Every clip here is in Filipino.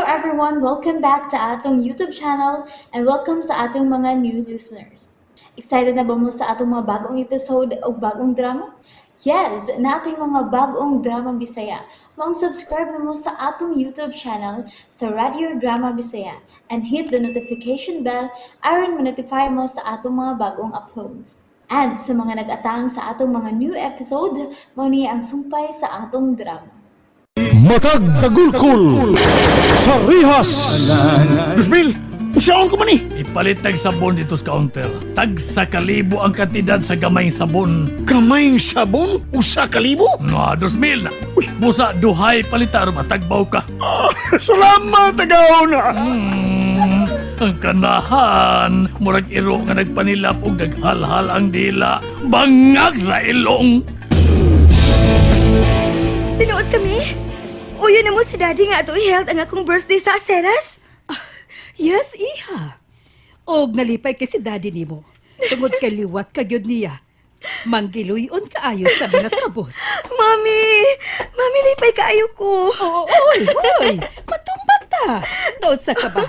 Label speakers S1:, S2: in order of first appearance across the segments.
S1: everyone, welcome back to atong YouTube channel and welcome sa atong mga new listeners. Excited na ba mo sa atong mga bagong episode o bagong drama? Yes, na ating mga bagong drama Bisaya. Subscribe na mo sa atong YouTube channel sa Radio Drama Bisaya and hit the notification bell aron ma-notify mo sa atong mga bagong uploads. And sa mga nag-atang sa atong mga new episode, mo niya ang sumpay sa atong drama.
S2: Matag kagulkul sa rihas. Dusbil, usaon ko man eh.
S3: Ipalit tag sabon dito sa counter. Tag sa kalibo ang kantidad sa gamayng sabon.
S2: Kamayng sabon, usa kalibo.
S3: No, 2,000 na. Uy, busa, duhay palitar, matagbaw ka.
S2: Salamat, tagaw na.
S3: Ang kanahan, murag iro nga nagpanilap og naghalhal ang dila. Bangag sa ilong.
S4: Tinuod kami? Uyo na mo si Daddy nga ato i-held ang akong birthday sa Aceras?
S5: Yes, iha. Og nalipay kay si daddy nimo. Tungod kay liwat ka gyud niya. Manggiluyon kaayo sa mga kabos.
S4: Mami! Mami, lipay kaayo ko.
S5: Oy! Matumbat ta. Noon sa ka ba?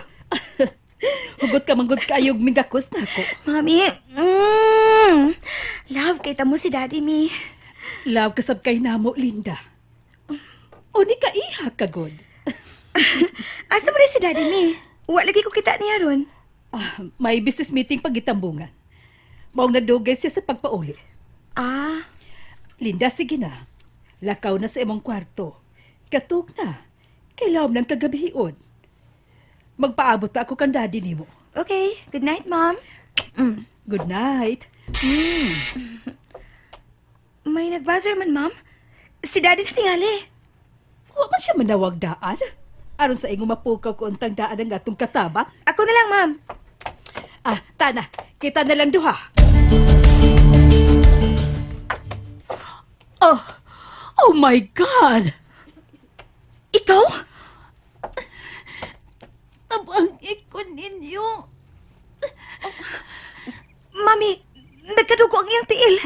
S5: Hugot ka manggod kaayog mingakos na ako.
S4: Mami, love kay mo si Daddy mi.
S5: Love kasab kay namo, Linda. O ni ka iha kagod.
S4: Asa mo rin si Daddy mi? Wa lagi ko kita niya ron.
S5: May business meeting pagitambungan. Maong nadugay siya sa pagpauli.
S4: Ah,
S5: Linda, sige na. Lakaw na sa imong kwarto. Katog na. Kailangan ng kagabihion. Magpaabot pa ako kan daddy nimo.
S4: okay. Good night, Mom.
S5: Good night.
S4: May nagbuzzer man, Mom. Si Daddy na tingali.
S5: Wa man siya manawag daan. Aron sa ingong mapukaw ko untang daan ang atong katabang.
S4: Ako na lang, Mom.
S5: Tana, kita na lang duha. Oh my God!
S4: Ikaw?
S5: Tabang ikon ninyo.
S4: Mami, nagkadugo ang iyong tiil.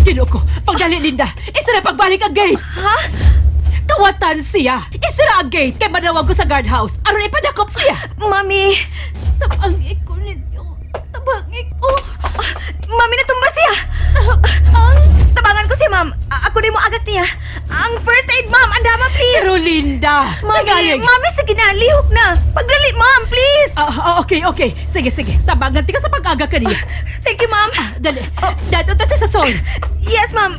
S5: Kinuko, pagdali Linda, isara pagbalik ang gate.
S4: Ha?
S5: Kawatan siya. Isara ang gate kay manawag ko sa guardhouse. Aron ipadakop siya.
S4: Mami!
S5: Tabang ikon ninyo. Tabang ikon.
S4: Mami, natumba siya! Tabangan ko siya, Ma'am. Ako din mo agad niya. Ang first aid, Ma'am. Andama, please.
S5: Pero Linda,
S4: Mami, Mami, sige na. Lihok na. Pagdali, Ma'am, please.
S5: Okay. Sige. Tabangan ti ka sa pag-aga kaniya.
S4: Thank you, Ma'am.
S5: Dali. Dato ta sa sol.
S4: Yes, Ma'am.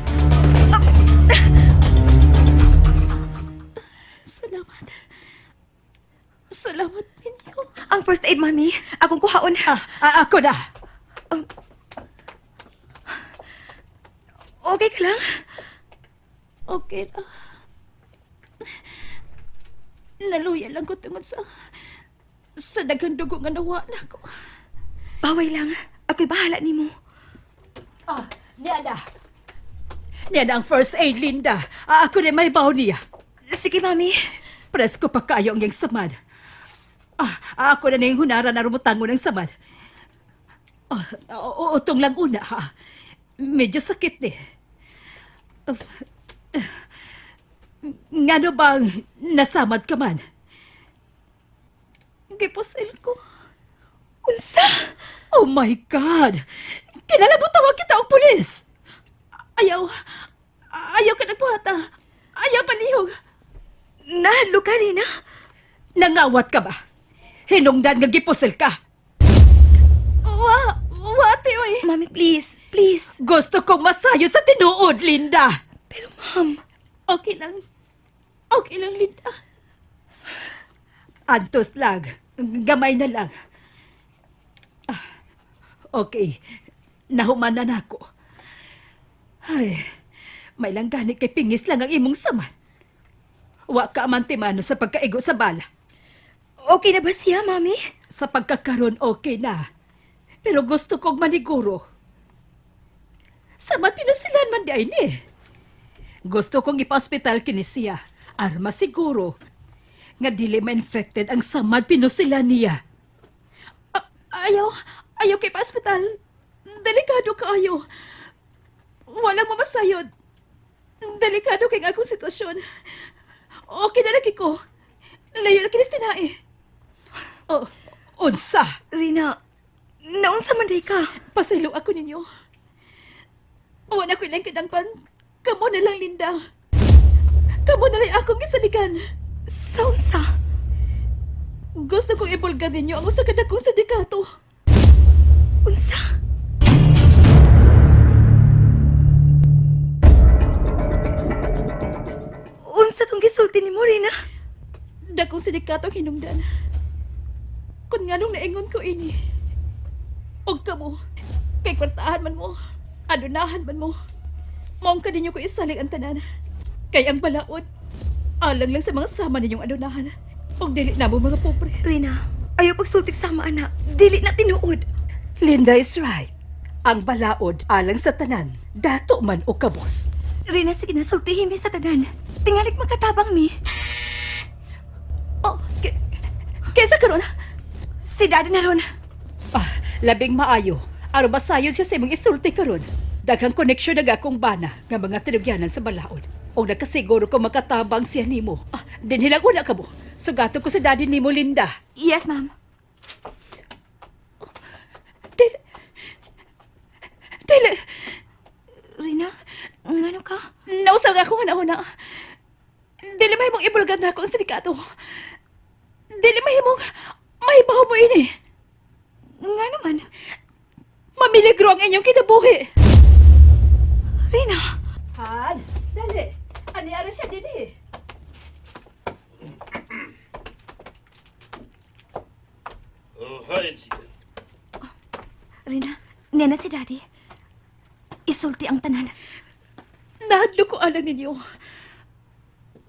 S5: Salamat ninyo.
S4: Ang first aid, Mami. Akong kuhaon.
S5: Ako na.
S4: Okay ka lang?
S5: Okay na. Naluya lang ko tungod sa daghang dugo nga nawa na ko.
S4: Baway lang. Ako'y bahala ni mo.
S5: Niya ang first aid, Linda. Ako rin may baw niya.
S4: Sige, Mami.
S5: Presko pa kayo ang iyang samad. Ako na yung hunaran na rumutango ng samad. Utong lang una, ha. Medyo sakit eh. Ngano bang nasamad ka man? Gipusil ko.
S4: Unsa?
S5: Oh my God! Kinalabot tawag kita og pulis! Ayaw ka nagpuhata. Ayaw palihog.
S4: Nahadlo ka rin, ha?
S5: Nangawat ka ba? Hinungdan nga gipusil ka. Wati, oy.
S4: Mami, please. Please.
S5: Gusto kong masayod sa tinuod, Linda.
S4: Pero, Ma'am.
S5: Okay lang. Okay lang, Linda. Antos lang. Gamay na lang. Okay. Nahumanan ako. Ay, may lang ganit kay pingis lang ang imong saman. Wa ka amantimano sa pagkaigo sa bala.
S4: Okay na ba siya, Mami?
S5: Sa pagkakaroon, okay na. Pero gusto kong maniguro. Sama pinusilan man di ay ni. Gusto kong ipa-hospital kini siya. Arma siguro. Nga dili ma-infected ang samad pinusilan niya. Ayaw kay pa-hospital. Delikado kaayo. Walang mamasayod. Delikado kay akong sitwasyon. Okay na lagi ko. Layo na kinis tinae. Oh, unsa?
S4: Rina, naunsa man day ka?
S5: Pasaylo ako ninyo. Wala ko ilang kadangpan. Kamo na lang, Linda. Kamo na lang akong gisaligan.
S4: Sa unsa?
S5: Gusto kong ibulgar ninyo ang usa kadakong sindikato.
S4: Unsa? Unsa tong gisulti ni mo, Rina?
S5: Dakong sindikato ang hinungdan. Kung nga nung naingon ko ini. Og kamo, kay kwartahan man mo, adunahan man mo, maong ka ninyo ko isalig ang tanan. Kay ang balaod, alang lang sa mga sama ninyong adunahan. Og dili na mo mga pobre.
S4: Rina, ayaw pagsultik sama, ana. Dili na tinuod.
S5: Linda is right. Ang balaod alang sa tanan, dato man o kabos.
S4: Rina, sige na, sultihin mi sa tanan. Tingalik makatabang mi.
S5: Oh, kaysa karon?
S4: Si Daddy na ron.
S5: Ah, labing maayo. Aron masayon siya sa imong isulti karon. Daghang koneksyon na akong bana nga mga tinugyanan sa balaod. O nakasiguro ko makatabang siya nimo. Ah, dinhilang una ka mo. Sugato ko sa daddy nimo, Linda.
S4: Yes, ma'am.
S5: Dili,
S4: Rina, ngano ka?
S5: nausag ako nga nauna. Dili mahimong ibulgar na ako ang sindikato. Dili mahimong mahibaw mo ini.
S4: Nga naman.
S5: Mamiligro ang inyong kinabuhi.
S4: Rina,
S5: Han, dali. Ani-ara siya din eh.
S4: Rina, nena si Daddy. Isulti ang tanan.
S5: Nahadlo ko alam ninyo.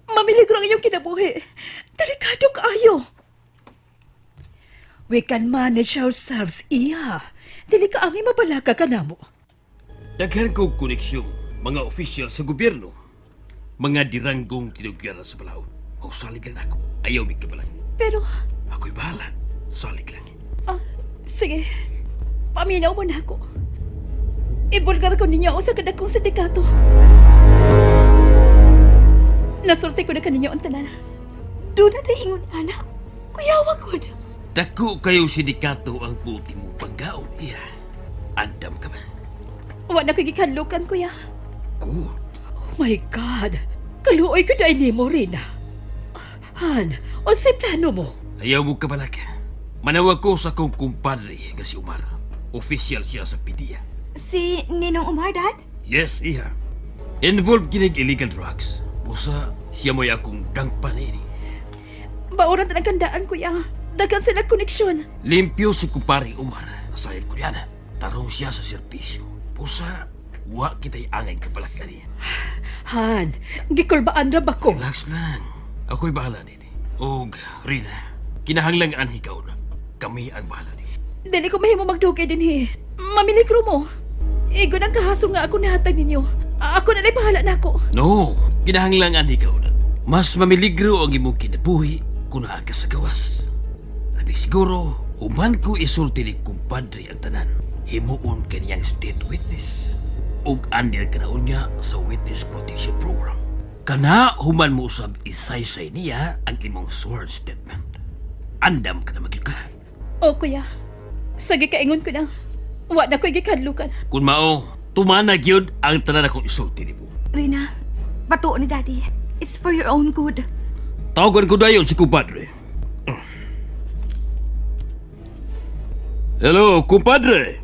S5: Mamiligro ang inyong kinabuhi. Delikado kaayo. We can manage ourselves, iya. Dili ka ang mabalaga ka na mo.
S6: Daghan kong koneksyon, mga opisyal sa gobyerno. Mga diranggong tinugyaran sa balaod. O salig lang ako. Ayaw may kabalan.
S5: Pero,
S6: Ako'y bahala. Salig lang.
S5: sige. Paminaw mo na ako. Ibulgar ko ninyo ako sa kadakong sindikato. Nasulti ko na kaninyo ang tanan.
S4: Doon na tayo ingon, ana. Kuyawa ko.
S6: Dako kayo sindikato ang buti mong panggaon, iya. Andam ka ba?
S5: Wala ko gikanlukan, kuya.
S6: Good.
S5: Oh my God. Kaluoy ko na mo, Rina. Han, o sa plano mo?
S6: Ayaw mo kabalag. Manawag ko sa kong kumpadre nga si Umar. Opisyal siya sa PDEA.
S4: Si Ninong Umar, Dad?
S6: Yes, iya. Involved ginig illegal drugs. Busa, siya mo'y akong dangpan ini.
S5: Bauran na kandaan, kuya. Dagan sila koneksyon.
S6: Limpyo si kumpare Umar. Nasayad ko niya. Tarong siya sa servisyo. Busa, wa kita'y angay kapalag niya.
S5: Han, gikulbaan na ba ko?
S6: Relax lang. Ako'y bahala nini. Og, Rina, kinahanglangan ikaw na. Kami ang bahala nini.
S5: Dili ko mahimo magdugay din he. Mamiligro mo. Igo ng kahasong nga ako nahatag ninyo. Ako na lang bahala na ako.
S6: No, kinahanglangan ikaw na. Mas mamiligro ang imong kinabuhi kung naa ka sa gawas. Labi siguro, human ko isulti ni kumpadre ang tanan. Himuon kaniyang state witness. Og andil ka na unya sa witness protection program. Kana human mo usab isaysay niya ang imong sworn statement. Andam ka na magikahan.
S5: O kuya, sagi kaingon ko na. Wa na ko'y gikadlukan.
S6: Kung mao, tumanag yun ang tanan akong isulti ni mo.
S4: Rina, patuo ni Daddy. It's for your own good.
S6: Tawagan ko dayon si kumpadre. Hello, kumpadre.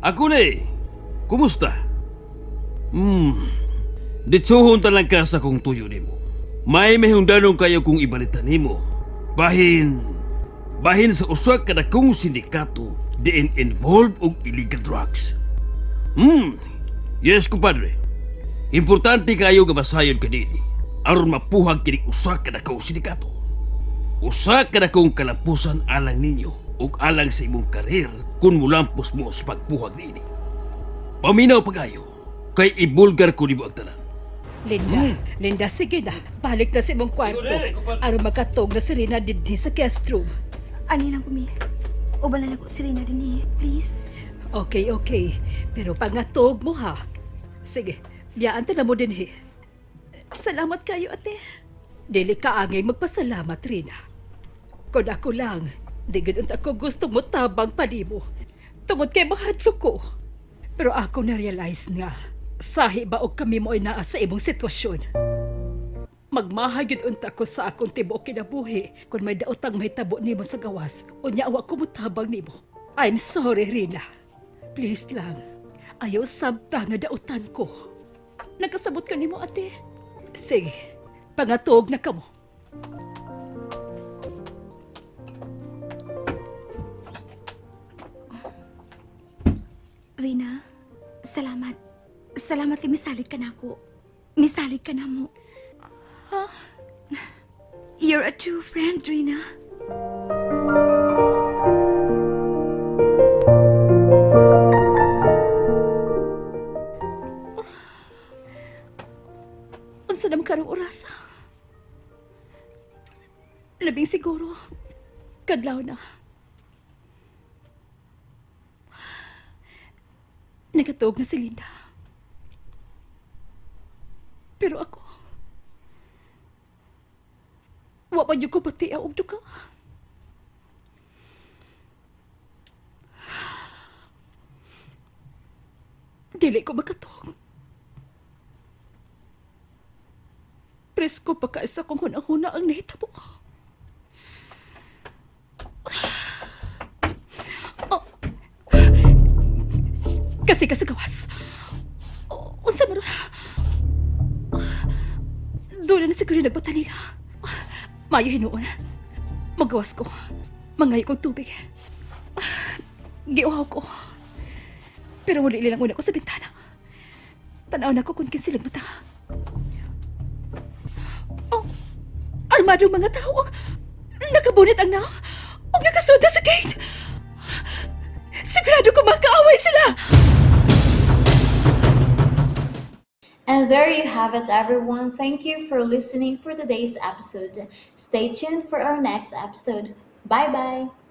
S6: Ako na eh. Kumusta? Ditsuhon talang ka sa kong tuyo ni mo. May mahundanong kayo kung ibalitan ni mo. Bahin sa usak kada kong sindikato diin involved og illegal drugs. Yes, kumpadre. Importante kayo nga masayon kanini aron mapuhag kini usak kada kong sindikato. Usak kada kong kalampusan alang ninyo ug alang sa imong karir kung mulampos mo sa pagpuhag niini. Paminaw pa kayo kay ibulgar ko nimo ang tanan.
S5: Linda, sige na. Balik na sa imong kwarto. Aron makatog na si Rina dinhi sa guest room.
S4: Ani lang kumi. Ubalan ako si Rina din eh. Please.
S5: Okay. Pero pangatog mo ha. Sige, biyaan ta na mo dinhi. Salamat kayo, ate. Dili ka angay magpasalamat, Rina. Kung ako lang, di ganun ako gusto mo tabang panimo. Tungod kay mahadlo ko. Pero ako na-realize nga, sahi ba og kami mo ay naa sa imong sitwasyon. Magmahagid unta ko sa akong tibuok kinabuhi kung may daotang may tabo nimo sa gawas o nyawa ko mutabang nimo. I'm sorry, Rina. Please lang, ayaw sabta nga daotan ko. Nagkasabot ka nimo, ate. Sige, pangatog na kamo.
S4: Rina, salamat. Salamat kay misalig ka na ako. Misalig ka na mo. You're a true friend, Rina.
S5: Unsa nam karong orasa? Labing siguro, kadlaw na. Nagatuog na si Linda. Pero ako, wa pa niyo ko pati og duka. Dili ko makatuog. Presko pa kaisa kung hunang-huna ang nahitabo. Oh. Kasi gawas. Unsa man? Doon na siguro nagbata nila. Mayo hinuon. Magawas ko. Mangayo kong tubig. Giuhaw ko. Pero muli nilang una ko sa bintana. Tanaw na ko kung kinsilang mata. Oh, armadong mga tao. Nakabunit ang naong. O nakasunda sa gate. Sigurado ko makaaway sila.
S1: And there you have it, everyone. Thank you for listening for today's episode. Stay tuned for our next episode. Bye bye.